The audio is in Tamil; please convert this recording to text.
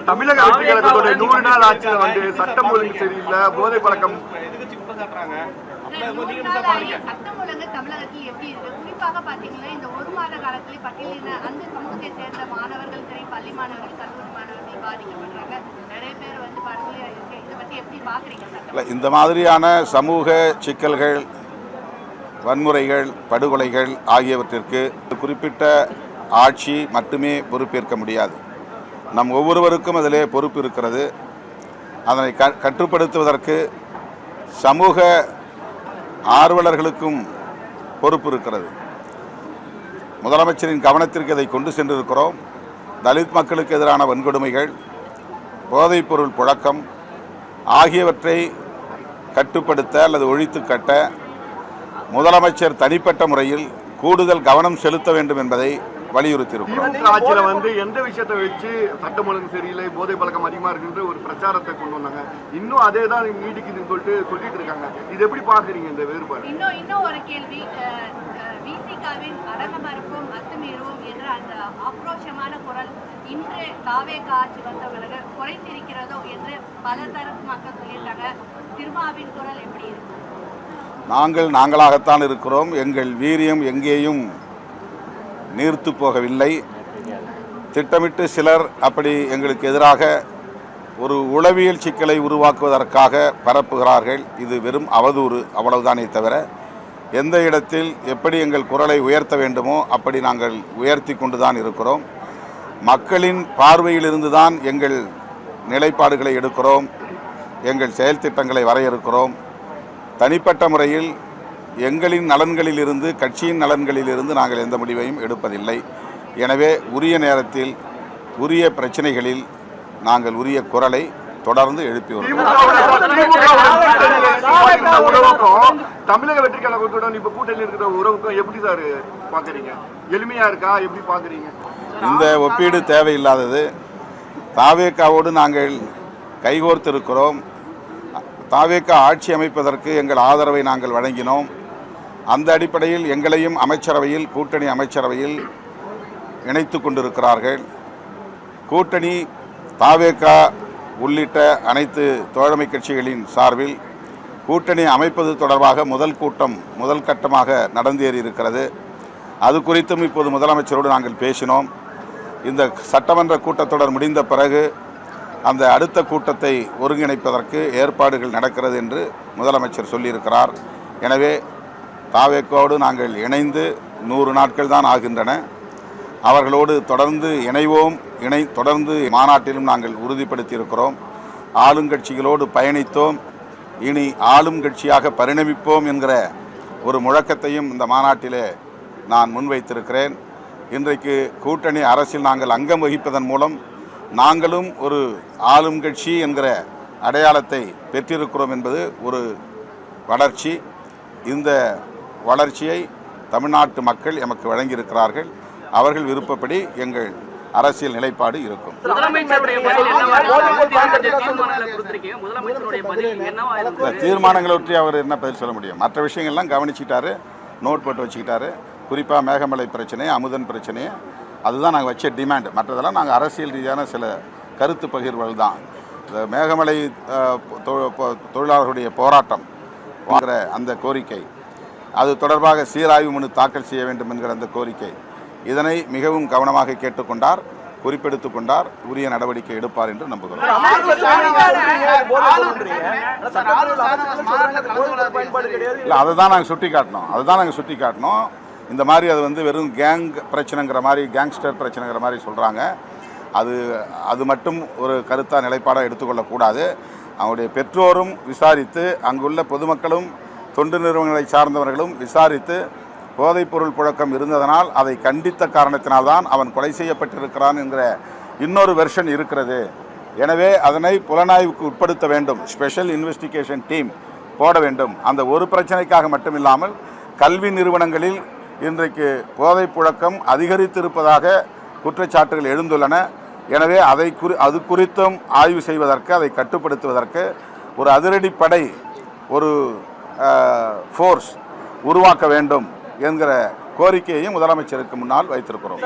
தமிழக வெற்றி கழகத்தோட 100 நாள் ஆட்சியில வந்து சட்டம் ஒழுங்கு சரியில்லை, போதை பழக்கம் சட்டம் ஒழுங்கு தமிழகத்தில் எப்படி இருக்கு? குறிப்பாக பாத்தீங்கன்னா இந்த ஒரு மாத காலத்தில் பட்டியலின அந்த சமூகத்தை சேர்ந்த மாணவர்கள் சரி, பள்ளி மாணவர்கள், கல்லூரி மாணவர்கள் பாதிக்கப்படுறாங்க. நிறைய பேர் வந்து படுகொலையா இருக்கு. இதை பத்தி எப்படி பாக்குறீங்க? இந்த மாதிரியான சமூக சிக்கல்கள், வன்முறைகள், படுகொலைகள் ஆகியவற்றிற்கு குறிப்பிட்ட ஆட்சி மட்டுமே பொறுப்பேற்க முடியாது. நம் ஒவ்வொருவருக்கும் அதிலே பொறுப்பு இருக்கிறது. அதனை கட்டுப்படுத்துவதற்கு சமூக ஆர்வலர்களுக்கும் பொறுப்பு இருக்கிறது. முதலமைச்சரின் கவனத்திற்கு இதை கொண்டு சென்றிருக்கிறோம். தலித் மக்களுக்கு எதிரான வன்கொடுமைகள், போதைப்பொருள் புழக்கம் ஆகியவற்றை கட்டுப்படுத்த அல்லது ஒழித்து கட்ட முதலமைச்சர் தனிப்பட்ட முறையில் கூடுதல் கவனம் செலுத்த வேண்டும் என்பதை வலியுறுத்தியிருக்கிறோம். ஆட்சியில வந்து எந்த விஷயத்தை வச்சு சட்டம் ஒழுங்கு சரியில்லை, போதை பழக்கம் அதிகமா இருக்குன்ற ஒரு பிரச்சாரத்தை கொண்டு வந்தாங்க. இன்னும் அதே தான் நீடிக்குதுன்னு சொல்லிட்டு இருக்காங்க. இது எப்படி பாக்குறீங்க இந்த வேறுபாடு? இன்னும் ஒரு கேள்வி, விசிகாவின் அரங்கமறுப்பும் அத்துமீறும் என்ற அந்த ஆக்ரோஷமான குரல் இன்று தாவேக ஆட்சி வந்த பிறகு குறைந்திருக்கிறதோ என்று பல தரப்பு மக்கள் சொல்லியிருக்காங்க. திருமாவின் குரல் எப்படி இருக்கு? நாங்களாகத்தான் இருக்கிறோம். எங்கள் வீரியம் எங்கேயும் நீர்த்து போகவில்லை. திட்டமிட்டு சிலர் அப்படி எங்களுக்கு எதிராக ஒரு உளவியல் சிக்கலை உருவாக்குவதற்காக பரப்புகிறார்கள். இது வெறும் அவதூறு, அவ்வளவுதானே தவிர எந்த இடத்தில் எப்படி எங்கள் குரலை உயர்த்த வேண்டுமோ அப்படி நாங்கள் உயர்த்தி கொண்டு தான் இருக்கிறோம். மக்களின் பார்வையிலிருந்து தான் எங்கள் நிலைப்பாடுகளை எடுக்கிறோம், எங்கள் செயல் திட்டங்களை வரையறுக்கிறோம். தனிப்பட்ட முறையில் எங்களின் நலன்களிலிருந்து, கட்சியின் நலன்களிலிருந்து நாங்கள் எந்த முடிவையும் எடுப்பதில்லை. எனவே உரிய நேரத்தில் உரிய பிரச்சனைகளில் நாங்கள் உரிய குரலை தொடர்ந்து எழுப்பி வருகிறோம். தமிழக வெற்றி கழகத்துடன் இப்ப கூட்டணியில் இருக்கிற உறவுக்கும் எப்படி சார் பாக்குறீங்க? எளிமையா இருக்கா? எப்படி பாக்குறீங்க? இந்த ஒப்பீடு தேவையில்லாதது. தாவேகாவோடு நாங்கள் கைகோர்த்திருக்கிறோம். தாவேகா ஆட்சி அமைப்பதற்கு எங்கள் ஆதரவை நாங்கள் வழங்கினோம். அந்த அடிப்படையில் எங்களையும் அமைச்சரவையில், கூட்டணி அமைச்சரவையில் இணைத்து கொண்டிருக்கிறார்கள். கூட்டணி தாவேகா உள்ளிட்ட அனைத்து தோழமை கட்சிகளின் சார்பில் கூட்டணி அமைப்பது தொடர்பாக முதல் கட்டமாக நடந்தேறி இருக்கிறது. அது குறித்தும் இப்போது முதலமைச்சரோடு நாங்கள் பேசினோம். இந்த சட்டமன்ற கூட்டத்தொடர் முடிந்த பிறகு அந்த அடுத்த கூட்டத்தை ஒருங்கிணைப்பதற்கு ஏற்பாடுகள் நடக்கிறது என்று முதலமைச்சர் சொல்லியிருக்கிறார். எனவே தாவேகோடு நாங்கள் இணைந்து 100 நாட்கள் தான் ஆகின்றன. அவர்களோடு தொடர்ந்து இணைவோம். தொடர்ந்து மாநாட்டிலும் நாங்கள் உறுதிப்படுத்தியிருக்கிறோம். ஆளுங்கட்சிகளோடு பயணித்தோம், இனி ஆளும் கட்சியாக பரிணமிப்போம் என்கிற ஒரு முழக்கத்தையும் இந்த மாநாட்டிலே நான் முன்வைத்திருக்கிறேன். இன்றைக்கு கூட்டணி அரசில் நாங்கள் அங்கம் வகிப்பதன் மூலம் நாங்களும் ஒரு ஆளும் கட்சி என்கிற அடையாளத்தை பெற்றிருக்கிறோம் என்பது ஒரு வளர்ச்சி. இந்த வளர்ச்சியை தமிழ்நாட்டு மக்கள் எமக்கு வழங்கியிருக்கிறார்கள். அவர்கள் விருப்பப்படி எங்கள் அரசியல் நிலைப்பாடு இருக்கும். தீர்மானங்களை பற்றி அவர் என்ன பதில் சொல்ல முடியும்? மற்ற விஷயங்கள்லாம் கவனிச்சுக்கிட்டாரு, நோட் போட்டு வச்சுக்கிட்டாரு. குறிப்பாக மேகமலை பிரச்சனை, அமுதன் பிரச்சனை, அதுதான் நாங்கள் வச்ச டிமாண்ட். மற்றதெல்லாம் நாங்கள் அரசியல் ரீதியான சில கருத்து பகிர்வுகள் தான். இந்த மேகமலை தொழிலாளர்களுடைய போராட்டம் வாங்குகிற அந்த கோரிக்கை, அது தொடர்பாக சீராய்வு மனு தாக்கல் செய்ய வேண்டும் என்கிற அந்த கோரிக்கை, இதனை மிகவும் கவனமாக கேட்டுக்கொண்டார், குறிப்பெடுத்துக் கொண்டார். உரிய நடவடிக்கை எடுப்பார் என்று நம்புகிறோம். இல்லை, அதை தான் நாங்கள் சுட்டி காட்டினோம். இந்த மாதிரி அது வந்து வெறும் கேங் பிரச்சனைங்கிற மாதிரி, கேங்ஸ்டர் பிரச்சனைங்கிற மாதிரி சொல்கிறாங்க. அது மட்டும் ஒரு கருத்தாக நிலைப்பாடாக எடுத்துக்கொள்ளக்கூடாது. அவருடைய பெற்றோரும் விசாரித்து, அங்குள்ள பொதுமக்களும் தொண்டு நிறுவனங்களை சார்ந்தவர்களும் விசாரித்து, போதைப்பொருள் புழக்கம் இருந்ததனால் அதை கண்டித்த காரணத்தினால்தான் அவன் கொலை செய்யப்பட்டிருக்கிறான் என்கிற இன்னொரு வெர்ஷன் இருக்கிறது. எனவே அதனை புலனாய்வுக்கு உட்படுத்த வேண்டும். ஸ்பெஷல் இன்வெஸ்டிகேஷன் டீம் போட வேண்டும். அந்த ஒரு பிரச்சனைக்காக மட்டும் இல்லாமல் கல்வி நிறுவனங்களில் இன்றைக்கு போதை புழக்கம் அதிகரித்திருப்பதாக குற்றச்சாட்டுகள் எழுந்துள்ளன. எனவே அது குறித்தும் ஆய்வு செய்வதற்கு, அதை கட்டுப்படுத்துவதற்கு ஒரு அதிரடிப்படை, ஒரு ஃபோர்ஸ் உருவாக்க வேண்டும் என்கிற கோரிக்கையையும் முதலமைச்சருக்கு முன்னால் வைத்திருக்கிறோம்.